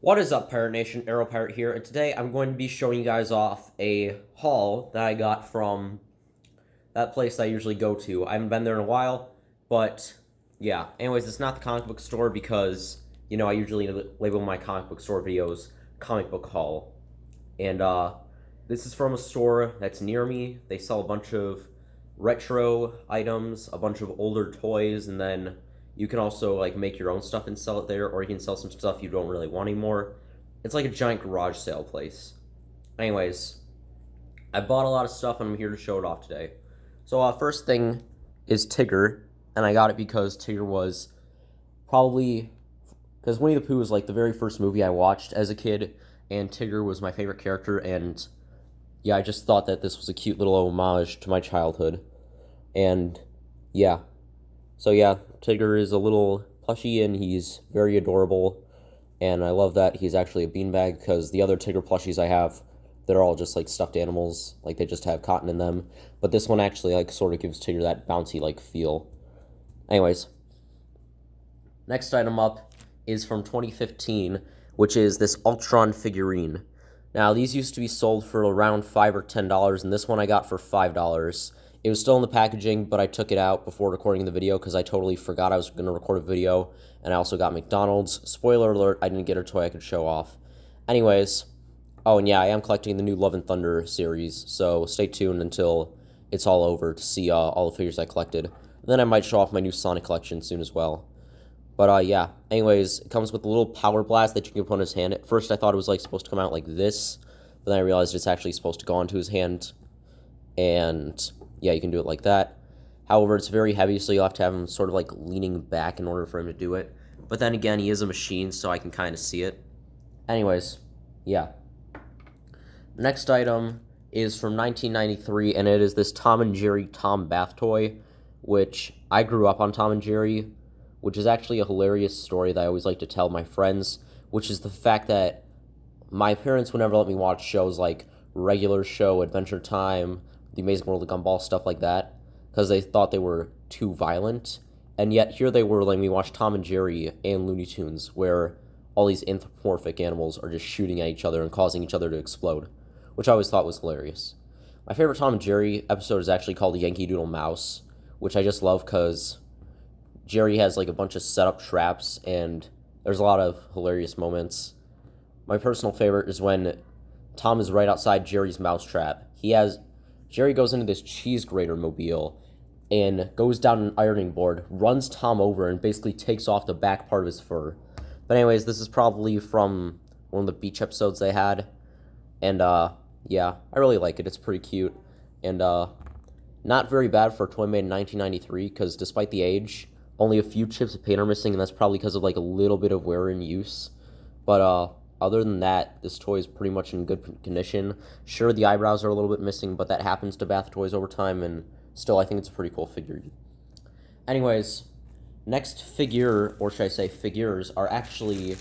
What is up, Pirate Nation? Arrow Pirate here, and today I'm going to be showing you guys off a haul that I got from that place I usually go to. I haven't been there in a while, but yeah. Anyways, it's not the comic book store because, I usually label my comic book store videos comic book haul. And this is from a store that's near me. They sell a bunch of retro items, a bunch of older toys, and then you can also like make your own stuff and sell it there, or you can sell some stuff you don't really want anymore. It's like a giant garage sale place. Anyways, I bought a lot of stuff and I'm here to show it off today. So first thing is Tigger, and I got it because Tigger was probably because Winnie the Pooh was like the very first movie I watched as a kid, and Tigger was my favorite character, and yeah, I just thought that this was a cute little homage to my childhood. And yeah, so yeah, Tigger is a little plushie and he's very adorable. And I love that he's actually a beanbag because the other Tigger plushies I have, they're all just like stuffed animals, like they just have cotton in them. But this one actually like sort of gives Tigger that bouncy like feel. Anyways, next item up is from 2015, which is this Ultron figurine. Now, these used to be sold for around $5 or $10, and this one I got for $5. It was still in the packaging, but I took it out before recording the video because I totally forgot I was going to record a video, and I also got McDonald's. Spoiler alert, I didn't get a toy I could show off. Anyways, oh, and yeah, I am collecting the new Love and Thunder series, so stay tuned until it's all over to see all the figures I collected. And then I might show off my new Sonic collection soon as well. But yeah, anyways, it comes with a little power blast that you can put on his hand. At first I thought it was like supposed to come out like this, but then I realized it's actually supposed to go onto his hand. And yeah, you can do it like that. However, it's very heavy, so you'll have to have him sort of like leaning back in order for him to do it. But then again, he is a machine, so I can kind of see it. Anyways, yeah. Next item is from 1993, and it is this Tom and Jerry Tom bath toy, which I grew up on Tom and Jerry, which is actually a hilarious story that I always like to tell my friends, which is the fact that my parents would never let me watch shows like Regular Show, Adventure Time, The Amazing World of Gumball, stuff like that, because they thought they were too violent. And yet here they were letting me watch Tom and Jerry and Looney Tunes, where all these anthropomorphic animals are just shooting at each other and causing each other to explode, which I always thought was hilarious. My favorite Tom and Jerry episode is actually called Yankee Doodle Mouse, which I just love because Jerry has like a bunch of setup traps, and there's a lot of hilarious moments. My personal favorite is when Tom is right outside Jerry's mousetrap. Jerry goes into this cheese grater mobile and goes down an ironing board, runs Tom over, and basically takes off the back part of his fur. But anyways, this is probably from one of the beach episodes they had, and yeah, I really like it. It's pretty cute, and not very bad for a toy made in 1993, because despite the age, only a few chips of paint are missing, and that's probably because of like a little bit of wear and use. But other than that, this toy is pretty much in good condition. Sure, the eyebrows are a little bit missing, but that happens to bath toys over time, and still, I think it's a pretty cool figure. Anyways, next figure, or should I say figures, are actually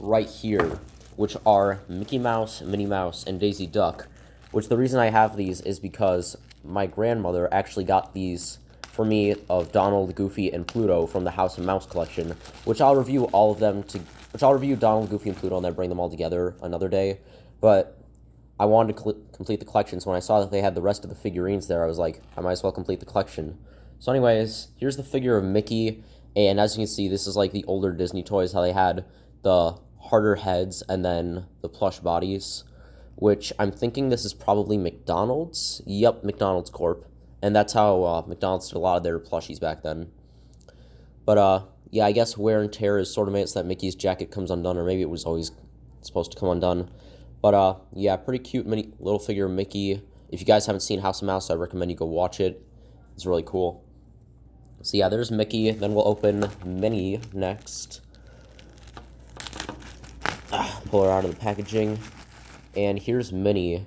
right here, which are Mickey Mouse, Minnie Mouse, and Daisy Duck, which the reason I have these is because my grandmother actually got these for me of Donald, Goofy, and Pluto from the House of Mouse collection, which I'll review Donald, Goofy, and Pluto and then bring them all together another day. But I wanted to complete the collection, so when I saw that they had the rest of the figurines there, I was like, I might as well complete the collection. So anyways, here's the figure of Mickey, and as you can see, this is like the older Disney toys, how they had the harder heads and then the plush bodies, which I'm thinking this is probably McDonald's. Yep, McDonald's Corp. And that's how McDonald's did a lot of their plushies back then. But yeah, I guess wear and tear is sort of made it so that Mickey's jacket comes undone, or maybe it was always supposed to come undone. But yeah, pretty cute mini little figure of Mickey. If you guys haven't seen House of Mouse, I recommend you go watch it. It's really cool. So yeah, there's Mickey. Then we'll open Minnie next. Pull her out of the packaging. And here's Minnie.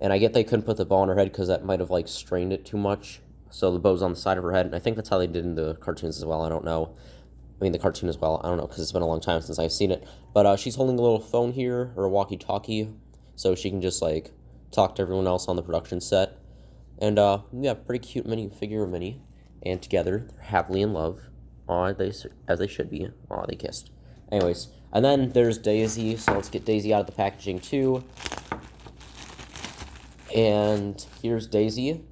And I get they couldn't put the bow on her head because that might have, like, strained it too much. So the bow's on the side of her head. And I think that's how they did in the cartoons as well. I don't know. I mean, the cartoon as well. I don't know because it's been a long time since I've seen it. But she's holding a little phone here, or a walkie-talkie. So she can just, like, talk to everyone else on the production set. And, yeah, pretty cute mini figure of Minnie. And together, they're happily in love. Aw, as they should be. Aw, they kissed. Anyways, and then there's Daisy, so let's get Daisy out of the packaging too. And here's Daisy,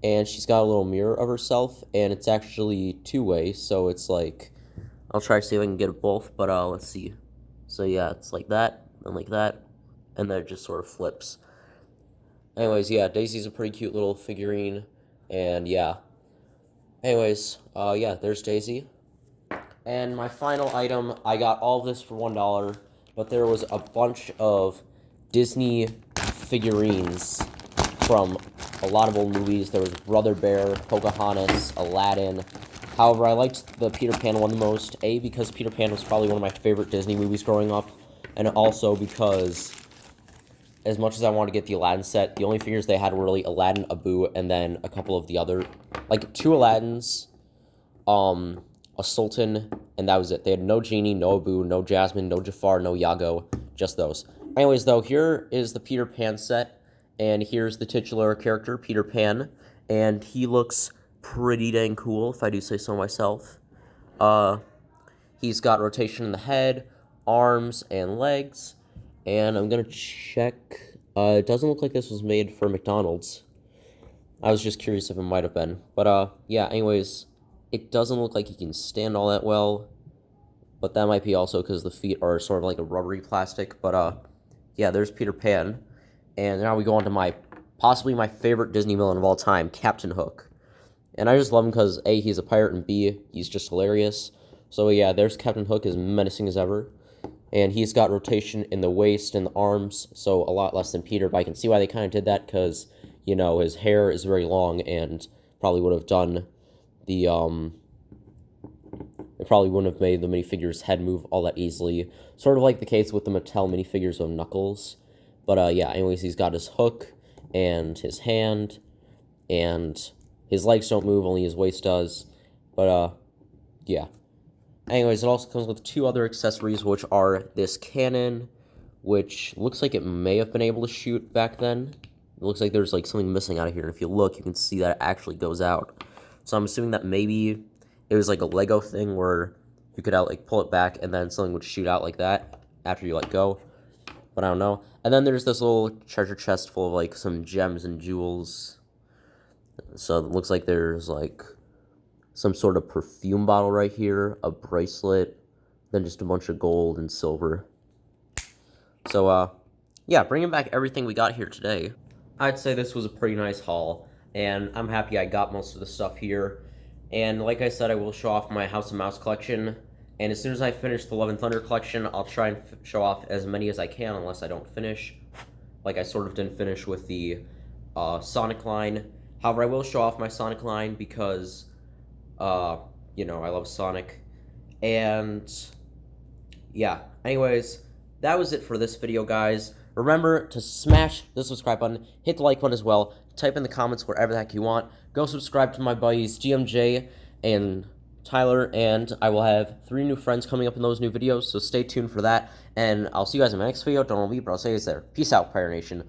and she's got a little mirror of herself, and it's actually two-way, so it's like, I'll try to see if I can get it both, but let's see. So yeah, it's like that, and like that, and then it just sort of flips. Anyways, yeah, Daisy's a pretty cute little figurine, and yeah. Anyways, yeah, there's Daisy. And my final item, I got all of this for $1, but there was a bunch of Disney figurines from a lot of old movies. There was Brother Bear, Pocahontas, Aladdin. However, I liked the Peter Pan one the most, A, because Peter Pan was probably one of my favorite Disney movies growing up, and also because, as much as I wanted to get the Aladdin set, the only figures they had were really Aladdin, Abu, and then a couple of the other, like 2 Aladdins, a Sultan, and that was it. They had no Genie, no Abu, no Jasmine, no Jafar, no Iago, just those. Anyways, though, here is the Peter Pan set, and here's the titular character, Peter Pan, and he looks pretty dang cool, if I do say so myself. He's got rotation in the head, arms, and legs, and I'm gonna check. It doesn't look like this was made for McDonald's. I was just curious if it might have been. But, yeah, anyways, it doesn't look like he can stand all that well, but that might be also because the feet are sort of like a rubbery plastic. But, yeah, there's Peter Pan. And now we go on to possibly my favorite Disney villain of all time, Captain Hook. And I just love him because, A, he's a pirate, and B, he's just hilarious. So, yeah, there's Captain Hook, as menacing as ever. And he's got rotation in the waist and the arms, so a lot less than Peter. But I can see why they kind of did that, because, you know, his hair is very long, and probably would have done the, it probably wouldn't have made the minifigure's head move all that easily. Sort of like the case with the Mattel minifigures of Knuckles. But, yeah, anyways, he's got his hook, and his hand, and his legs don't move, only his waist does. But, yeah. Anyways, it also comes with 2 other accessories, which are this cannon, which looks like it may have been able to shoot back then. It looks like there's, like, something missing out of here, and if you look, you can see that it actually goes out. So I'm assuming that maybe it was, like, a Lego thing where you could, like, pull it back, and then something would shoot out like that after you let go. But I don't know. And then there's this little treasure chest full of, like, some gems and jewels. So it looks like there's, like, some sort of perfume bottle right here, a bracelet, then just a bunch of gold and silver. So, yeah, bringing back everything we got here today, I'd say this was a pretty nice haul, and I'm happy I got most of the stuff here. And like I said, I will show off my House of Mouse collection, and as soon as I finish the Love and Thunder collection, I'll try and show off as many as I can, unless I don't finish. Like I sort of didn't finish with the Sonic line. However, I will show off my Sonic line because, you know, I love Sonic. And, yeah, anyways, that was it for this video, guys. Remember to smash the subscribe button, hit the like button as well, type in the comments wherever the heck you want. Go subscribe to my buddies GMJ and Tyler, and I will have 3 new friends coming up in those new videos, so stay tuned for that. And I'll see you guys in my next video. Don't want to leave, but I'll see you guys there. Peace out, Pirate Nation.